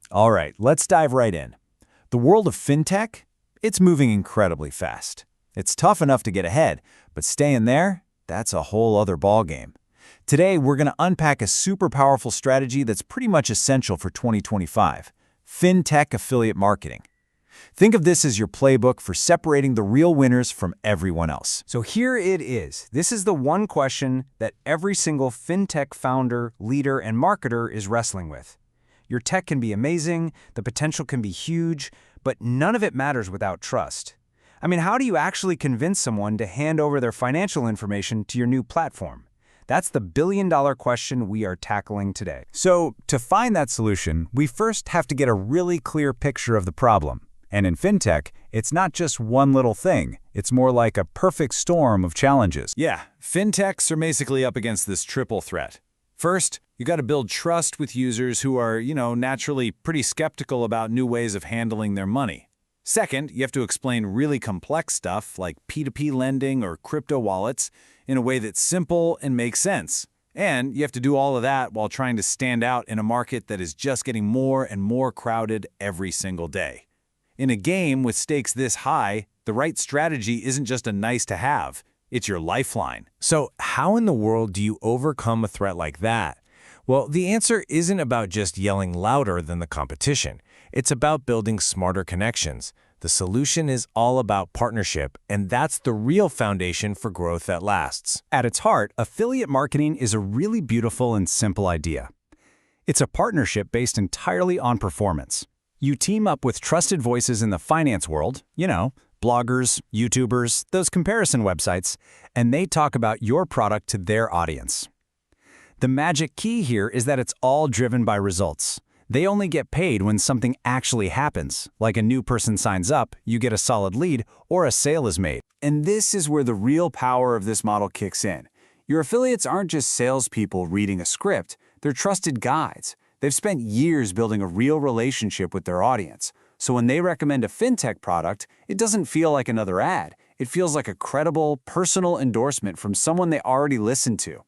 All right, let's dive right in. The world of fintech, it's moving incredibly fast. It's tough enough to get ahead, but staying there, that's a whole other ballgame. Today, we're going to unpack a super powerful strategy that's pretty much essential for 2025, fintech affiliate marketing. Think of this as your playbook for separating the real winners from everyone else. So here it is. This is the one question that every single fintech founder, leader, and marketer is wrestling with. Your tech can be amazing, the potential can be huge, but none of it matters without trust. I mean, how do you actually convince someone to hand over their financial information to your new platform? That's the billion-dollar question we are tackling today. So, to find that solution, we first have to get a really clear picture of the problem. And in fintech, it's not just one little thing. It's more like a perfect storm of challenges. Yeah, fintechs are basically up against this triple threat. First, you got to build trust with users who are, naturally pretty skeptical about new ways of handling their money. Second, you have to explain really complex stuff like P2P lending or crypto wallets in a way that's simple and makes sense. And you have to do all of that while trying to stand out in a market that is just getting more and more crowded every single day. In a game with stakes this high, the right strategy isn't just a nice-to-have, it's your lifeline. So how in the world do you overcome a threat like that? Well, the answer isn't about just yelling louder than the competition. It's about building smarter connections. The solution is all about partnership, and that's the real foundation for growth that lasts. At its heart, affiliate marketing is a really beautiful and simple idea. It's a partnership based entirely on performance. You team up with trusted voices in the finance world, bloggers, YouTubers, those comparison websites, and they talk about your product to their audience. The magic key here is that it's all driven by results. They only get paid when something actually happens, like a new person signs up, you get a solid lead, or a sale is made. And this is where the real power of this model kicks in. Your affiliates aren't just salespeople reading a script, they're trusted guides. They've spent years building a real relationship with their audience. So when they recommend a fintech product, it doesn't feel like another ad. It feels like a credible, personal endorsement from someone they already listened to.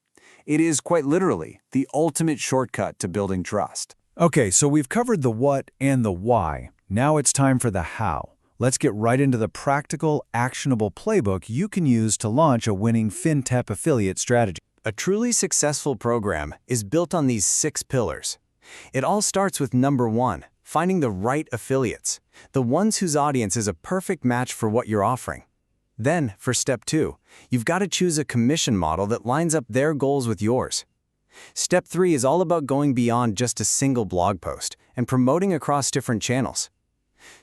It is quite literally the ultimate shortcut to building trust. Okay, so we've covered the what and the why. Now it's time for the how. Let's get right into the practical, actionable playbook you can use to launch a winning fintech affiliate strategy. A truly successful program is built on these 6 pillars. It all starts with number 1, finding the right affiliates, the ones whose audience is a perfect match for what you're offering. Then, for step 2, you've got to choose a commission model that lines up their goals with yours. Step 3 is all about going beyond just a single blog post and promoting across different channels.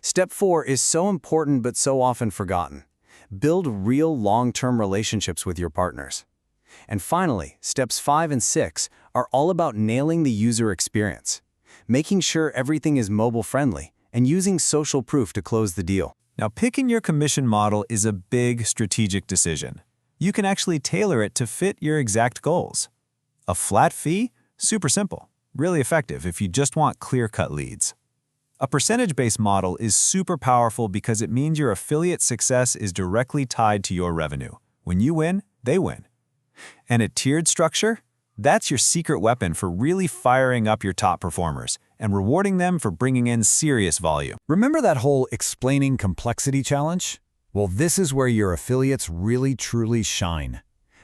Step 4 is so important but so often forgotten. Build real long-term relationships with your partners. And finally, steps 5 and 6 are all about nailing the user experience, making sure everything is mobile-friendly, and using social proof to close the deal. Now, picking your commission model is a big strategic decision. You can actually tailor it to fit your exact goals. A flat fee? Super simple. Really effective if you just want clear-cut leads. A percentage-based model is super powerful because it means your affiliate success is directly tied to your revenue. When you win, they win. And a tiered structure? That's your secret weapon for really firing up your top performers and rewarding them for bringing in serious volume. Remember that whole explaining complexity challenge? Well, this is where your affiliates really truly shine.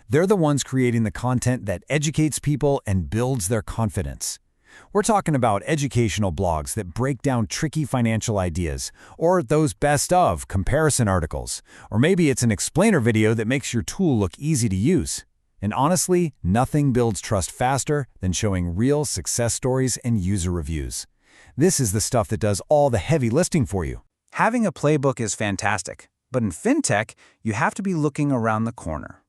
They're the ones creating the content that educates people and builds their confidence. We're talking about educational blogs that break down tricky financial ideas, or those best of comparison articles, or maybe it's an explainer video that makes your tool look easy to use. And honestly, nothing builds trust faster than showing real success stories and user reviews. This is the stuff that does all the heavy lifting for you. Having a playbook is fantastic, but in fintech, you have to be looking around the corner.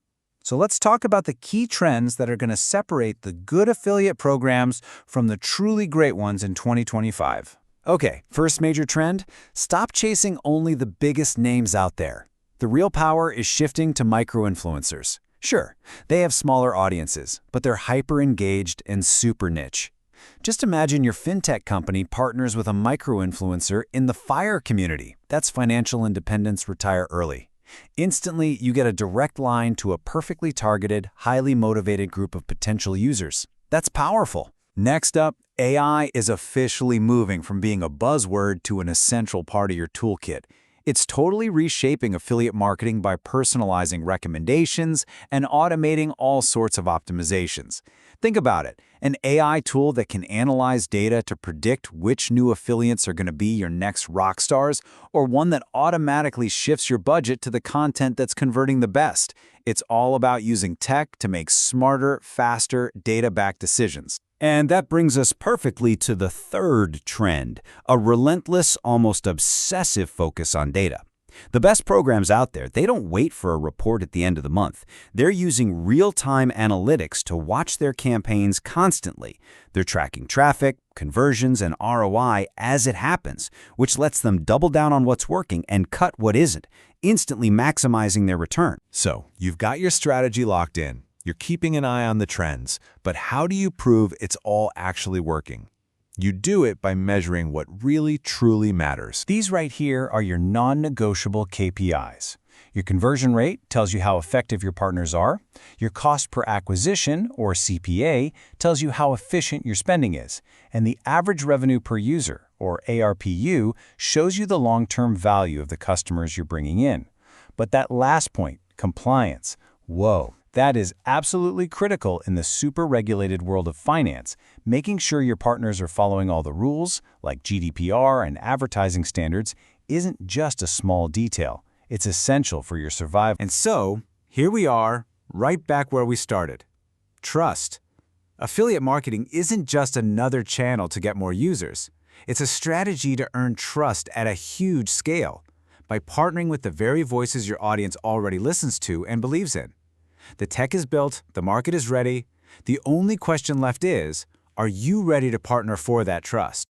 So let's talk about the key trends that are going to separate the good affiliate programs from the truly great ones in 2025. Okay, first major trend, stop chasing only the biggest names out there. The real power is shifting to micro-influencers. Sure, they have smaller audiences, but they're hyper-engaged and super niche. Just imagine your fintech company partners with a micro-influencer in the FIRE community. That's Financial Independence Retire Early. Instantly, you get a direct line to a perfectly targeted, highly motivated group of potential users. That's powerful. Next up, AI is officially moving from being a buzzword to an essential part of your toolkit. It's totally reshaping affiliate marketing by personalizing recommendations and automating all sorts of optimizations. Think about it, an AI tool that can analyze data to predict which new affiliates are going to be your next rock stars, or one that automatically shifts your budget to the content that's converting the best. It's all about using tech to make smarter, faster, data-backed decisions. And that brings us perfectly to the third trend, a relentless, almost obsessive focus on data. The best programs out there, they don't wait for a report at the end of the month. They're using real-time analytics to watch their campaigns constantly. They're tracking traffic, conversions, and ROI as it happens, which lets them double down on what's working and cut what isn't, instantly maximizing their return. So, you've got your strategy locked in. You're keeping an eye on the trends, but how do you prove it's all actually working? You do it by measuring what really, truly matters. These right here are your non-negotiable KPIs. Your conversion rate tells you how effective your partners are. Your cost per acquisition, or CPA, tells you how efficient your spending is. And the average revenue per user, or ARPU, shows you the long-term value of the customers you're bringing in. But that last point, compliance, whoa. That is absolutely critical in the super-regulated world of finance. Making sure your partners are following all the rules, like GDPR and advertising standards, isn't just a small detail. It's essential for your survival. And so, here we are, right back where we started. Trust. Affiliate marketing isn't just another channel to get more users. It's a strategy to earn trust at a huge scale by partnering with the very voices your audience already listens to and believes in. The tech is built, the market is ready. The only question left is, are you ready to partner for that trust?